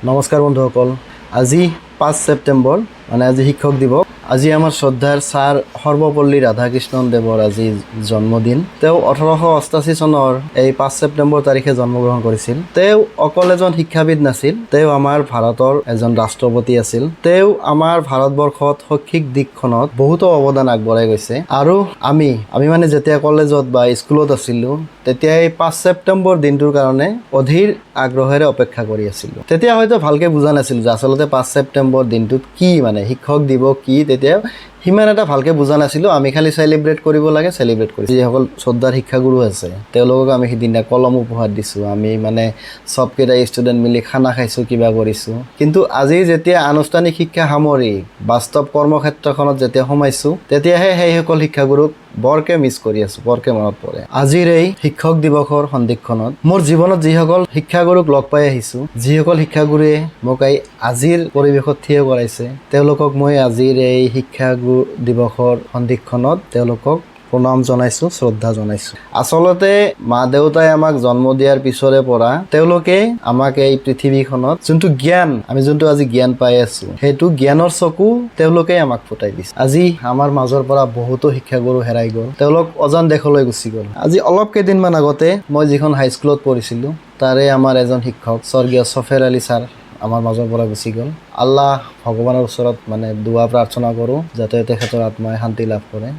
নমস্কাৰ বন্ধুসকল, আজি 5 ছেপ্টেম্বৰ মানে আজি শিক্ষক দিৱস। আজি আমাৰ শ্ৰদ্ধাৰ ছাৰ সৰ্বপল্লী ৰাধাকৃষ্ণন দেৱৰ আজি জন্মদিন। তেওঁ 1888 চনৰ এই 5 ছেপ্টেম্বৰ তাৰিখে জন্মগ্ৰহণ কৰিছিল। তেওঁ অকল এজন শিক্ষাবিদ নাছিল, তেওঁ আমাৰ ভাৰতৰ এজন ৰাষ্ট্ৰপতি আছিল। তেওঁ আমাৰ ভাৰতবৰ্ষত শৈক্ষিক দিশখনত বহুতো অৱদান আগবঢ়াই গৈছে। আৰু আমি মানে যেতিয়া কলেজত বা স্কুলত আছিলোঁ, তেতিয়া এই 5 ছেপ্টেম্বৰ দিনটোৰ কাৰণে অধীৰ আগ্ৰহেৰে অপেক্ষা কৰি আছিলোঁ। তেতিয়া হয়তো ভালকৈ বুজা নাছিলোঁ যে আচলতে 5 ছেপ্টেম্বৰ দিনটোত কি মানে শিক্ষক দিৱস কি, তেতিয়া সিমান এটা ভালকৈ বুজা নাছিলোঁ। আমি খালি চেলিব্ৰেট কৰিব লাগে, চেলিব্ৰেট কৰিছোঁ। যিসকল শ্ৰদ্ধাৰ শিক্ষাগুৰু আছে তেওঁলোকক আমি সিদিনা কলম উপহাৰ দিছোঁ। আমি মানে চবকেইটা ষ্টুডেণ্ট মিলি খানা খাইছোঁ, কিবা কৰিছোঁ। কিন্তু আজি যেতিয়া আনুষ্ঠানিক শিক্ষা সামৰি বাস্তৱ কৰ্মক্ষেত্ৰখনত যেতিয়া সোমাইছোঁ, তেতিয়াহে সেইসকল শিক্ষাগুৰুক বৰকে মিছ কৰি আছোঁ, বৰকে মনত পৰে। আজিৰ এই শিক্ষক দিৱসৰ সন্ধিক্ষণত মোৰ জীৱনত যিসকল শিক্ষাগুৰুক লগ পাই আহিছোঁ, যিসকল শিক্ষাগুৰুৱে মোক এই আজিৰ পৰিৱেশত থিয় কৰাইছে, তেওঁলোকক মই আজিৰ এই শিক্ষাগুৰু দিৱসৰ সন্ধিক্ষণত তেওঁলোকক প্ৰণাম জনাইছোঁ, শ্ৰদ্ধা জনাইছোঁ। আচলতে মা দেউতাই আমাক জন্ম দিয়াৰ পিছৰে পৰা তেওঁলোকে আমাক এই পৃথিৱীখনত যোনটো জ্ঞান, আমি যোনটো আজি জ্ঞান পাই আছোঁ, সেইটো জ্ঞানৰ চকু তেওঁলোকেই আমাক ফুটাই দিছে। আজি আমাৰ মাজৰ পৰা বহুতো শিক্ষাগুৰু হেৰাই গ'ল, তেওঁলোক অজান দেশলৈ গুচি গ'ল। আজি অলপ কেইদিনমান আগতে মই যিখন হাইস্কুলত পঢ়িছিলোঁ, তাৰে আমাৰ এজন শিক্ষক স্বৰ্গীয় চফেৰ আলী ছাৰ আমাৰ মাজৰ পৰা গুচি গ'ল। আল্লাহ ভগৱানৰ ওচৰত মানে দুৱা প্ৰাৰ্থনা কৰোঁ যাতে তেখেতৰ আত্মাই শান্তি লাভ কৰে।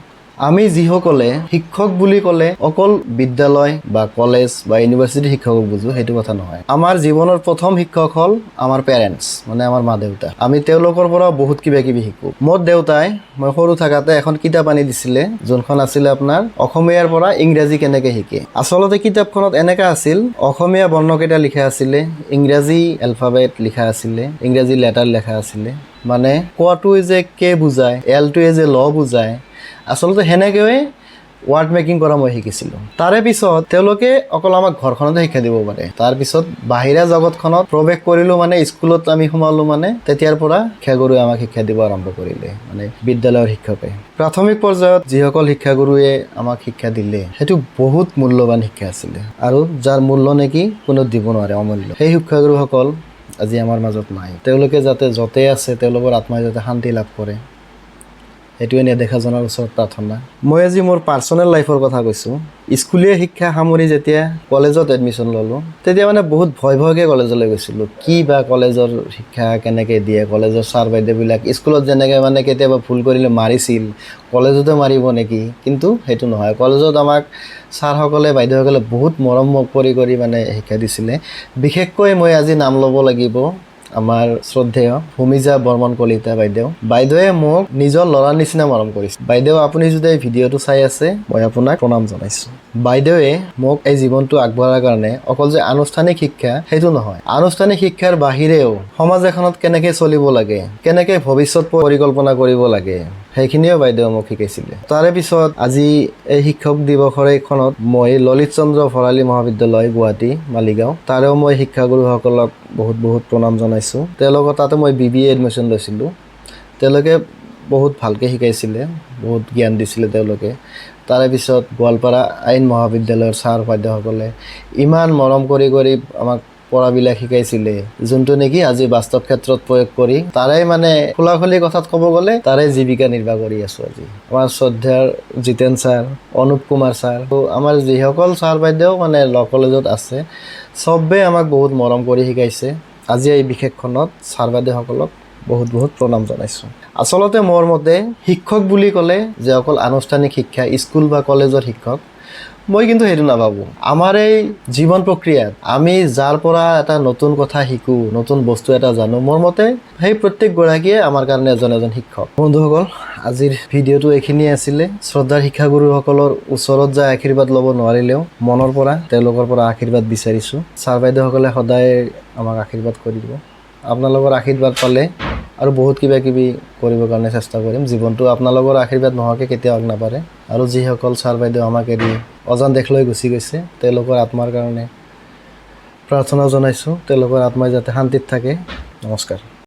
আমি যিসকলে শিক্ষক বুলি ক'লে অকল বিদ্যালয় বা কলেজ বা ইউনিভাৰ্চিটিৰ শিক্ষকক বুজোঁ, সেইটো কথা নহয়। আমাৰ জীৱনৰ প্ৰথম শিক্ষক হ'ল আমাৰ পেৰেণ্টছ, মানে আমাৰ মা দেউতা। আমি তেওঁলোকৰ পৰা বহুত কিবা কিবি শিকোঁ। মোৰ দেউতাই মই সৰু থাকোঁতে এখন কিতাপ আনি দিছিলে, যোনখন আছিলে আপোনাৰ অসমীয়াৰ পৰা ইংৰাজী কেনেকৈ শিকে। আচলতে কিতাপখনত এনেকুৱা আছিল, অসমীয়া বৰ্ণকেইটা লিখা আছিলে, ইংৰাজী এলফাবেট লিখা আছিলে, ইংৰাজী লেটাৰ লিখা আছিলে। মানে কোৱাটোৱে যে কে বুজায়, এলটোৱে যে ল বুজায়, আচলতে সেনেকৈয়ে ৱাৰ্ড মেকিং কৰা মই শিকিছিলোঁ। তাৰে পিছত তেওঁলোকে অকল আমাক ঘৰখনতে শিক্ষা দিব পাৰে। তাৰপিছত বাহিৰা জগতখনত প্ৰৱেশ কৰিলোঁ, মানে স্কুলত আমি সোমালোঁ, মানে তেতিয়াৰ পৰা শিক্ষাগুৰুৱে আমাক শিক্ষা দিব আৰম্ভ কৰিলে, মানে বিদ্যালয়ৰ শিক্ষকে। প্ৰাথমিক পৰ্যায়ত যিসকল শিক্ষাগুৰুৱে আমাক শিক্ষা দিলে, সেইটো বহুত মূল্যৱান শিক্ষা আছিলে, আৰু যাৰ মূল্য নেকি কোনো দিব নোৱাৰে, অমূল্য। সেই শিক্ষাগুৰুসকল আজি আমাৰ মাজত নাই। তেওঁলোকে যাতে য'তে আছে তেওঁলোকৰ আত্মাই যাতে শান্তি লাভ কৰে, এইটোৱে নেদেখাজনৰ ওচৰত প্ৰাৰ্থনা। মই আজি মোৰ পাৰ্চনেল লাইফৰ কথা কৈছোঁ। স্কুলীয়া শিক্ষা সামৰি যেতিয়া কলেজত এডমিশ্যন ল'লোঁ, তেতিয়া মানে বহুত ভয়কৈ কলেজলৈ গৈছিলোঁ। কি বা কলেজৰ শিক্ষা কেনেকৈ দিয়ে, কলেজৰ ছাৰ বাইদেউবিলাক স্কুলত যেনেকৈ মানে কেতিয়াবা ভুল কৰিলে মাৰিছিল, কলেজতে মাৰিব নেকি? কিন্তু সেইটো নহয়। কলেজত আমাক ছাৰসকলে বাইদেউসকলে বহুত মৰম কৰি মানে শিক্ষা দিছিলে। বিশেষকৈ মই আজি নাম ল'ব লাগিব আমাৰ শ্ৰদ্ধেয় ভূমিজা বৰ্মন কলিতা বাইদেৱে মোক নিজৰ ল'ৰাৰ নিচিনা মৰম কৰিছে। বাইদেউ, আপুনি যদি এই ভিডিঅ'টো চাই আছে, মই আপোনাক প্ৰণাম জনাইছোঁ। বাইদেৱে মোক এই জীৱনটো আগবঢ়াৰ কাৰণে অকল যে আনুষ্ঠানিক শিক্ষা সেইটো নহয়, আনুষ্ঠানিক শিক্ষাৰ বাহিৰেও সমাজ এখনত কেনেকৈ চলিব লাগে, কেনেকৈ ভৱিষ্যত পৰিকল্পনা কৰিব লাগে, সেইখিনিও বাইদেৱে মোক শিকাইছিলে। তাৰে পিছত আজি এই শিক্ষক দিৱসৰ এইখনত মই ললিত চন্দ্ৰ ভৰালী মহাবিদ্যালয় গুৱাহাটী মালিগাঁও, তাৰেও মই শিক্ষাগুৰুসকলক বহুত প্ৰণাম জনাইছোঁ। তেওঁলোকৰ তাতে মই BBA এডমিশ্যন লৈছিলোঁ। তেওঁলোকে বহুত ভালকৈ শিকাইছিলে, বহুত জ্ঞান দিছিলে তেওঁলোকে। তাৰে পিছত গোৱালপাৰা আইন মহাবিদ্যালয়ৰ ছাৰ বাইদেউসকলে ইমান মৰম কৰি আমাক পঢ়াবিলাক শিকাইছিলে, যোনটো নেকি আজি বাস্তৱ ক্ষেত্ৰত প্ৰয়োগ কৰি তাৰে মানে খোলাখুলি কথাত ক'ব গ'লে তাৰে জীৱিকা নিৰ্বাহ কৰি আছোঁ। আজি আমাৰ শ্ৰদ্ধাৰ জিতেন ছাৰ, অনুপ কুমাৰ ছাৰ, আমাৰ যিসকল ছাৰ বাইদেউ মানে ল কলেজত আছে, চবেই আমাক বহুত মৰম কৰি শিকাইছে। আজি এই বিশেষখনত ছাৰ বাইদেউসকলক বহুত প্ৰণাম জনাইছোঁ। আচলতে মোৰ মতে শিক্ষক বুলি ক'লে যে অকল আনুষ্ঠানিক শিক্ষা, স্কুল বা কলেজৰ শিক্ষক, মই কিন্তু সেইটো নাভাবোঁ। আমাৰ এই জীৱন প্ৰক্ৰিয়াত আমি যাৰ পৰা এটা নতুন কথা শিকোঁ, নতুন বস্তু এটা জানো, মোৰ মতে সেই প্ৰত্যেকগৰাকীয়ে আমাৰ কাৰণে এজন শিক্ষক। বন্ধুসকল, আজিৰ ভিডিঅ'টো এইখিনিয়ে আছিলে। শ্ৰদ্ধাৰ শিক্ষাগুৰুসকলৰ ওচৰত যায় আশীৰ্বাদ ল'ব নোৱাৰিলেও মনৰ পৰা তেওঁলোকৰ পৰা আশীৰ্বাদ বিচাৰিছোঁ। ছাৰ বাইদেউসকলে সদায় আমাক আশীৰ্বাদ কৰিব। আপোনালোকৰ আশীৰ্বাদ পালে আৰু বহুত কিবা কিবি কৰিবৰ কাৰণে চেষ্টা কৰিম। জীৱনটো আপোনালোকৰ আশীৰ্বাদ নোহোৱাকৈ কেতিয়াও আগ নাবাঢ়ে। আৰু যিসকল ছাৰ বাইদেউ আমাক এৰি অজান দেশলৈ গুচি গৈছে, তেওঁলোকৰ আত্মাৰ কাৰণে প্ৰাৰ্থনা জনাইছোঁ। তেওঁলোকৰ আত্মাই যাতে শান্তিত থাকে। নমস্কাৰ।